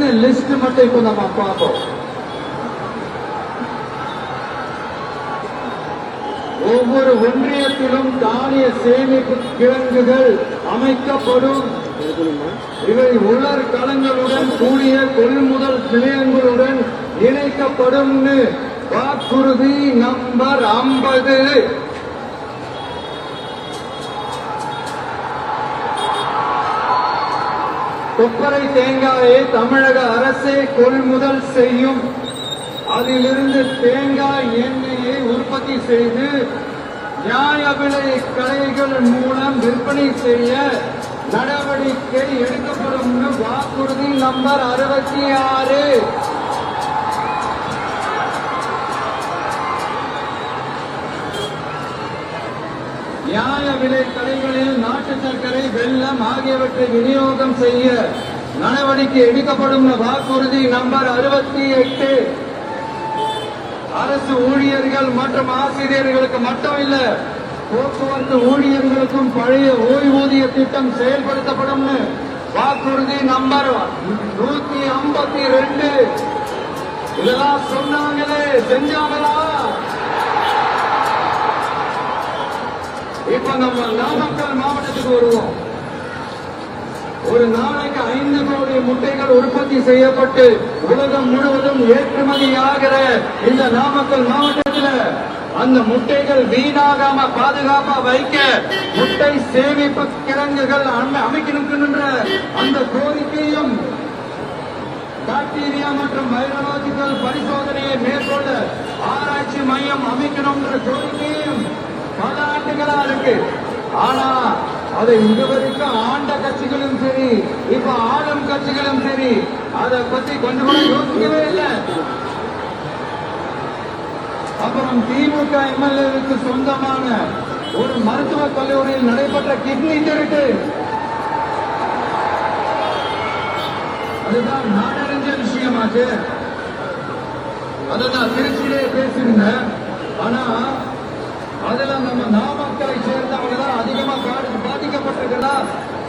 சின்ன லிஸ்ட் மட்டும் இப்ப நம்ம பார்ப்போம். ஒவ்வொரு ஒன்றியத்திலும் தானிய சேமிப்பு கிடங்குகள் அமைக்கப்படும். இவை உலர் களங்களுடன் கூடிய கொள்முதல் நிலையங்களுடன் இணைக்கப்படும். வாக்குறுதி நம்பர் 50. கொப்பரை தேங்காயை தமிழக அரசே கொள்முதல் செய்யும். அதிலிருந்து தேங்காய் எண்ணெயை உற்பத்தி செய்து நியாய விலை கடைகள் மூலம் விற்பனை செய்ய நடவடிக்கை எடுக்கப்படும். வாக்குறுதி நம்பர் 66. நியாய விலை கடைகளில் நாட்டு சர்க்கரை, வெல்லம் ஆகியவற்றை விநியோகம் செய்ய நடவடிக்கை எடுக்கப்படும். வாக்குறுதி நம்பர் 68. அரசு ஊழியர்கள் மற்றும் ஆசிரியர்களுக்கு மட்டும் இல்ல, போக்குவரத்து ஊழியர்களுக்கும் பழைய ஓய்வூதிய திட்டம் செயல்படுத்தப்படும். வாக்குறுதி நம்பர் 152. இதெல்லாம் சொன்னாங்களே, செஞ்சாங்களா? இப்ப நம்ம நாமக்கல் மாவட்டத்துக்கு வருவோம். ஒரு நாளைக்கு 5 கோடி முட்டைகள் உற்பத்தி செய்யப்பட்டு உலகம் முழுவதும் ஏற்றுமதி ஆகிற இந்த நாமக்கல் மாவட்டத்தில் அந்த முட்டைகள் வீணாகாம பாதுகாப்பா வைக்க முட்டை சேமிப்பு கிடங்குகள் அமைக்கணும்ன்ற அந்த கோரிக்கையும், பாக்டீரியா மற்றும் வைரலாஜிக்கல் பரிசோதனையை மேற்கொள்ள ஆராய்ச்சி மையம் அமைக்கணும்ன்ற கோரிக்கையும் பல ஆண்டுகளா இருக்கு. ஆனா அதை இதுவரைக்கும் ஆண்ட கட்சிகளும் சரி, இப்ப ஆளும் கட்சிகளும் சரி, அதை பத்தி கொஞ்சம் கூட யோசிக்கவே இல்லை. அப்புறம் திமுக எம்எல்ஏவுக்கு சொந்தமான ஒரு மருத்துவக் கல்லூரியில் நடைபெற்ற கிட்னி திருட்டு, அதுதான் நாடறிஞ்ச விஷயமாச்சு. அதுதான் திருச்சியிலே பேசியிருந்தேன். ஆனா அதுல நம்ம நாமக்கலை சேர்ந்தவங்க தான் அதிகமா பாதிக்கப்பட்டிருக்கிறதா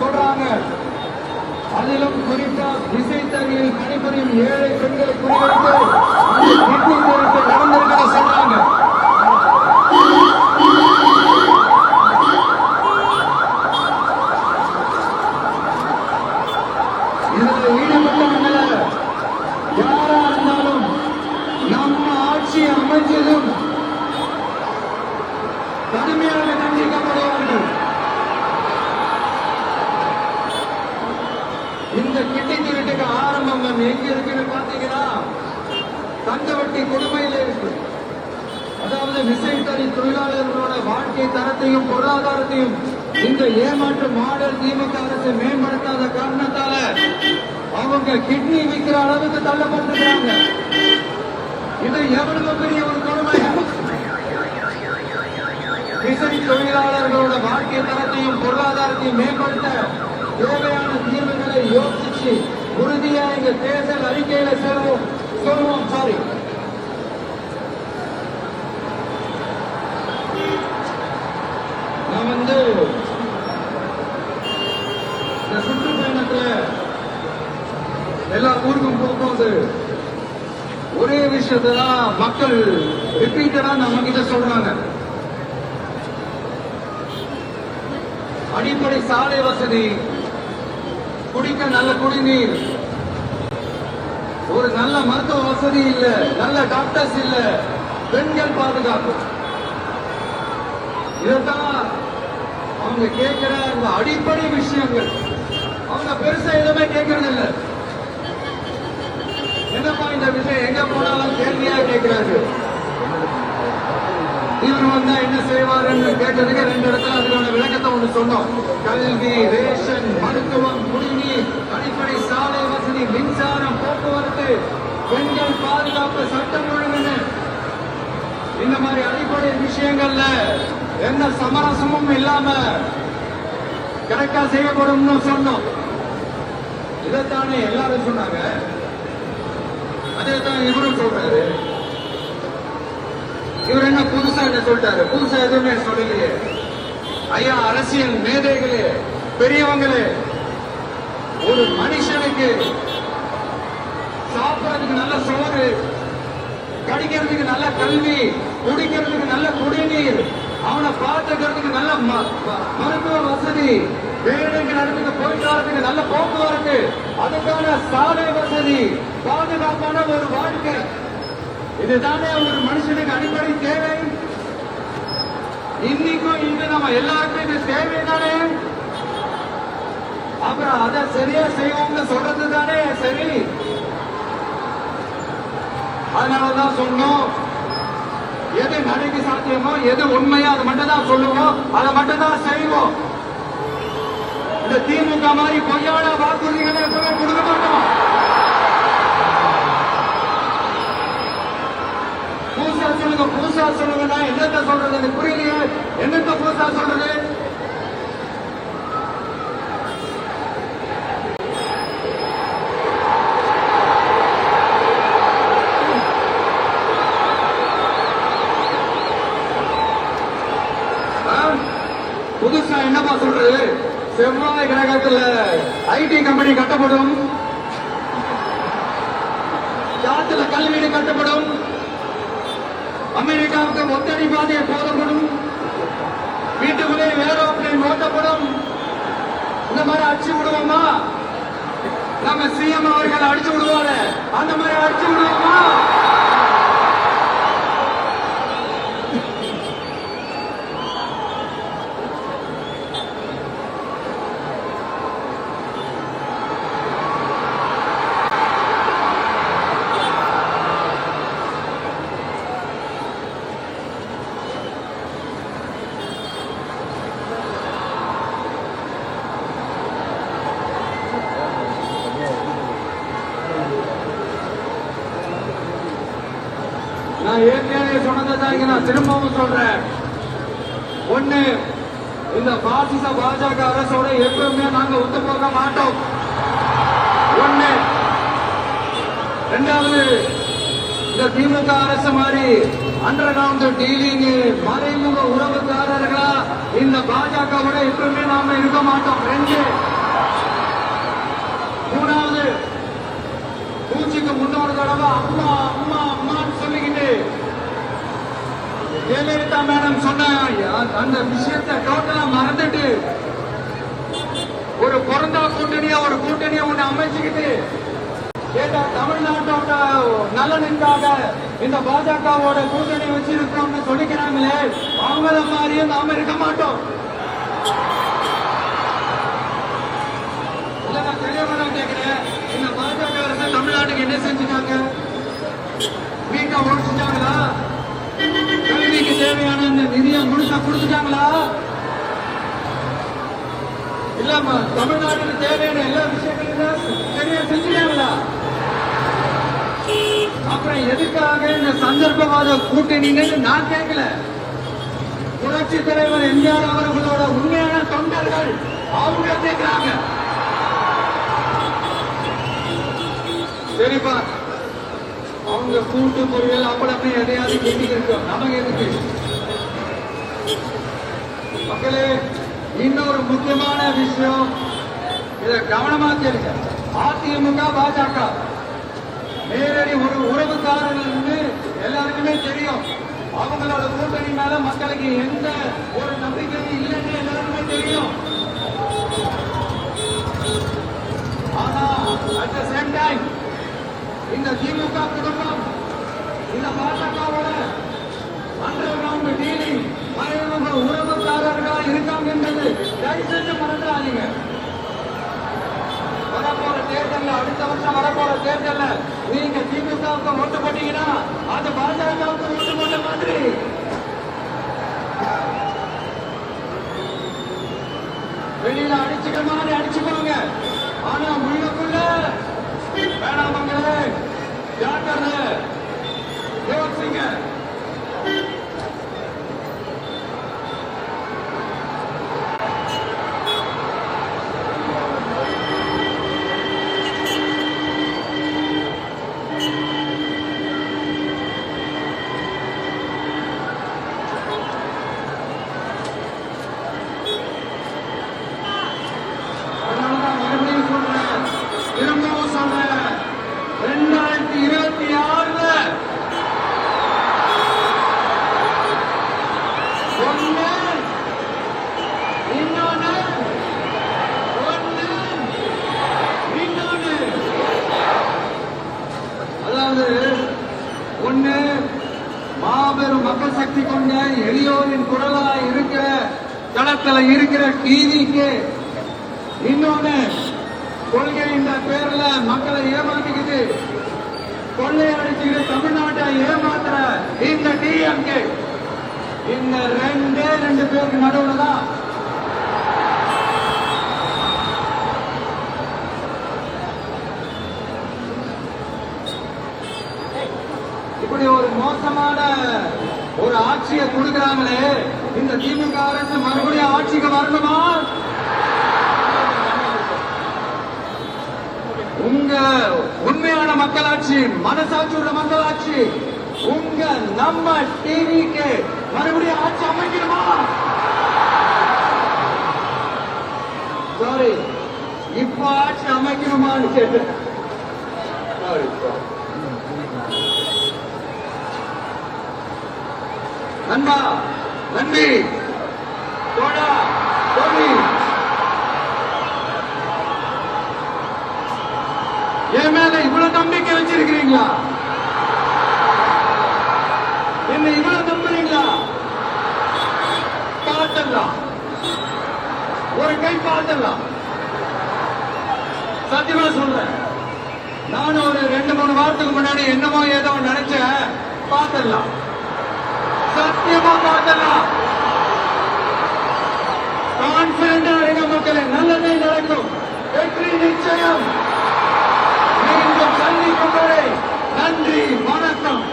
சொல்றாங்க. அதிலும் குறிப்பா விசைத்தறியில் பணிபுரியும் ஏழை பெண்களை குறிவைத்து கிட்னி திருட்டு நடந்திருக்கிறத சொல்றாங்க. இதுல ஈடுபட்டவங்கள யாரா இருந்தாலும் நம்ம ஆட்சி அமைச்சதும் கடுமையாக தண்டிக்கப்படுவார்கள். இந்த கிட்னி திருட்டுக்கு ஆரம்பம் எங்க இருக்குன்னு பாத்தீங்கன்னா தங்கவட்டி கொடுமையில இருக்கு. அதாவது விசைத்தறி தொழிலாளர்களோட வாழ்க்கை தரத்தையும் பொருளாதாரத்தையும் இந்த ஏமாற்று மாடல் திமுக அரசு மேம்படுத்தாத காரணத்தால அவங்க கிட்னி விற்கிற அளவுக்கு தள்ளப்பட்டிருக்கிறாங்க. இது எவ்வளவு பெரிய ஒரு கொடுமை! விசை தொழிலாளர்களோட வாழ்க்கை தரத்தையும் பொருளாதாரத்தையும் மேம்படுத்த தேவையான தீர்வுகளை யோசிச்சு உறுதியா எங்க தேர்தல் அறிக்கையில சொல்லுவோம். சாரி, நான் இந்த சுற்றுப்பயணத்துல எல்லா ஊருக்கும் போகும்போது ஒரே விஷயத்தான் மக்கள் ரிப்பீட்டடா நம்ம கிட்ட சொல்றாங்க. அடிப்படை சாலை வசதி, குடிக்க நல்ல குடிநீர், ஒரு நல்ல மருத்துவ வசதி இல்ல, நல்ல டாக்டர்ஸ் இல்ல, பெண்கள் பாதுகாப்பு, இதுதான் அவங்க கேட்கிற அந்த அடிப்படை விஷயங்கள். அவங்க பெருசா எதுவுமே கேட்கறது இல்ல. என்னப்பா இந்த விஷயம் எங்க போனாலும் கேள்வியா கேட்கிறாரு. இவர் வந்தா என்ன செய்வாருன்னு கேட்டதுக்கு 2 இடத்துல அதுக்கான விளக்கத்தை ஒண்ணு சொன்னோம். கல்வி, ரேஷன், மருத்துவம், குடிநீர், அடிப்படை சாலை வசதி, மின்சாரம், போக்குவரத்து, பெண்கள் பாதுகாப்பு, சட்டம் ஒழுங்கு, இந்த மாதிரி அடிப்படை விஷயங்கள்ல எந்த சமரசமும் இல்லாம கரெக்டா செய்யப்படும்னு சொன்னோம். இதைத்தானே எல்லாரும் சொன்னாங்க. அதே தான் இவரும் சொல்றாரு. இவர் என்ன புதுசா என்ன சொல்லிட்டாரு? புதுசா எதுவுமே சொல்லலையே. ஐயா, அரசியல் மேதைகளே, பெரியவங்களே, ஒரு மனுஷனுக்கு படிக்கிறதுக்கு நல்ல கல்வி, குடிக்கிறதுக்கு நல்ல குடிநீர், அவனை பார்த்துக்கிறதுக்கு நல்ல மருத்துவ வசதி, வேலைக்கு இடத்துக்கு போயிட்டு வரதுக்கு நல்ல போக்குவரத்து, அதுக்கான சாலை வசதி, பாதுகாப்பான ஒரு வாழ்க்கை, இதுதானே ஒரு மனுஷனுக்கு அடிப்படை தேவை. இன்னைக்கும் இங்க நம்ம எல்லாருக்கும் இது தேவை தானே. அப்புறம் அதை சரியா செய்வோம்னு சொல்றது தானே சரி. அதனாலதான் சொன்னோம், எது நடைக்கு சாத்தியமோ எது உண்மையோ அதை மட்டும் தான் சொல்லுவோம், அதை மட்டும் தான் செய்வோம். இந்த திமுக மாதிரி பொய்யான வாக்குறுதிகளை எப்பவுமே கொடுக்க மாட்டோம். புதுசா சொல்லுங்க என்னத்த சொல்றது எனக்கு புரியலையே. என்னத்த புதுசா சொல்றது? புதுசா என்னப்பா சொல்றது? செவ்வாய் கிரகத்துல ஐடி கம்பெனி கட்டப்படும், சாத்துல கல்வீடு கட்டப்படும், அமெரிக்காவுக்கு ஒத்தடி பாதையை போடப்படும், வீட்டுக்குள்ளே ஏரோப்ளேன் ஓட்டப்படும். இந்த மாதிரி அடிச்சு விடுவோமா? நம்ம சிஎம் அவர்கள் அடிச்சு விடுவாரு, அந்த மாதிரி அடிச்சு விடுவோமா? நான் ஏற்கனவே சொன்னதை நான் திரும்பவும் சொல்றேன். ஒண்ணு, இந்த பாசிச பாஜக அரசோட எப்பவுமே நாங்க ஒத்து போக மாட்டோம். ஒண்ணு. ரெண்டாவது, இந்த திமுக அரசு மாதிரி அண்டர் கிரவுண்ட் டீலிங், மறைமுக உறவுக்காரர்களா இந்த பாஜகவோட எப்பவுமே நாம இருக்க மாட்டோம். ரெண்டு. மூணாவது, பூச்சிக்கு முன்னோரு தடவை அம்மா அம்மா அம்மான்னு சொல்லிக்கிட்டு ஜெயலலிதா மேடம் சொன்ன அந்த விஷயத்தை டோட்டலா மறந்துட்டு ஒரு பிறந்தா கூட்டணியா ஒரு கூட்டணியை ஒண்ணு அமைச்சுக்கிட்டு கேட்டா தமிழ்நாட்டோட நலனுக்காக இந்த பாஜகவோட கூட்டணி வச்சிருக்கோம்னு சொல்லிக்கிறாங்களே, அவங்கள மாதிரியும் நாம இருக்க மாட்டோம். நான் தெளிவா கேட்கிறேன், இந்த பாஜக அரசு தமிழ்நாட்டுக்கு என்ன செஞ்சுட்டாங்க? வீட்டை ஒழிச்சுட்டாங்களா? கல்விக்கு தேவையான இந்த நிதியை முழுசா கொடுத்துட்டாங்களா? இல்ல தமிழ்நாட்டுக்கு தேவையான எல்லா விஷயங்களையும் சரியா செஞ்சுட்டாங்களா? அப்புறம் எதுக்காக இந்த சந்தர்ப்பவாத கூட்டணின்னு நான் கேட்கல. புரட்சி தலைவர் எம்ஜிஆர் அவர்களோட உண்மையான தொண்டர்கள் அவங்க கேட்கிறாங்க. சரிப்பா, அவங்க கூட்டு பொறியல் அப்படி எதையாவது கேட்டுக்கிருக்கோம், நமக்கு எதுக்கு? மக்களே, இன்னொரு முக்கியமான விஷயம், இதை கவனமா கேளுங்க. அதிமுக பாஜக நேரடி ஒரு உறவுக்காரர்கள் எல்லாருக்குமே தெரியும். அவங்களோட கூட்டணி மேல மக்களுக்கு எந்த ஒரு நம்பிக்கையும் இல்லைன்னு எல்லாருக்குமே தெரியும். ஆனா அட் த சேம் டைம் இந்த திமுக குடும்பம் இந்த பாஜகவோட அண்டர் கிரவுண்ட் டீலிங், மறைமுக உறவுக்காரர்களா இருக்காங்க என்பது தயவு செஞ்சு மறந்துடாதீங்க. வரப்போற தேர்தல், அடுத்த வருஷம் வரப்போற தேர்தல் நீங்க திமுகவுக்கு ஓட்டு போட்டீங்கன்னா அது பாஜகவுக்கு ஓட்டு போட்ட மாதிரி. வெளியில அடிச்சுக்கிற மாதிரி அடிச்சுக்கோங்க, ஆனா உள்ளுக்குள்ள வேணாமங்களே, ஜாக்கிரதை, யோசிங்க. அதனாலதான் மக்கள் சக்தி கொண்ட எளியோரின் குரலா இருக்கிற களத்துல இருக்கிற டிவிக்கு இன்னொன்னு கொள்கை இந்த பேர்ல மக்களை ஏமாத்திக்கிட்டு கொள்ளையடிச்சுக்கிட்டு தமிழ்நாட்டை ஏமாத்துற இந்த டிஎம்கே இந்த ரெண்டு பேருக்கு நடுவுல தான் இப்படி ஒரு மோசமான ஒரு ஆட்சியை கொடுக்கிறாங்களே, இந்த திமுக அரசு மறுபடியும் ஆட்சிக்கு வரணுமா? உங்க உண்மையான மக்களாட்சி, மனசாட்சி உள்ள மக்களாட்சி, உங்க நம்ம டிவிக்கு மறுபடியும் ஆட்சி அமைக்கணுமா? சாரி, இப்ப ஆட்சி அமைக்கணுமான்னு கேட்டேன். நண்பா, நன்றி, தோழா, தோழி, என் மேல இவ்வளவு நம்பிக்கை வச்சிருக்கிறீங்களா? என்ன இவ்வளவு நம்புறீங்களா? பார்த்தலாம், ஒரு கை பார்த்தலாம். சத்தியமா சொல்றேன், நான் ஒரு 2-3 வாரத்துக்கு முன்னாடி என்னமோ ஏதோ நினைச்சேன். பார்த்தலாம், சத்தியமா பார்த்தலாம். கான்பிடண்டா இருக்க மக்களே, நல்லதே நடக்கும், வெற்றி நிச்சயம். மீண்டும் சந்திக்கும் வரை நன்றி, வணக்கம்.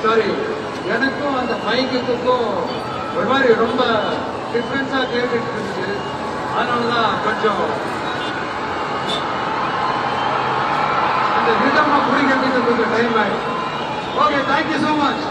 சாரி, எனக்கும் அந்த மைக்குக்கும் ஒரு மாதிரி ரொம்ப டிஃபரன்ஸா கேட்டுட்டு இருந்துச்சு. அதனாலதான் கொஞ்சம் அந்த விதமா புரிகிறதுக்கு கொஞ்சம் டைம் ஆயிடுச்சு. Okay, thank you so much.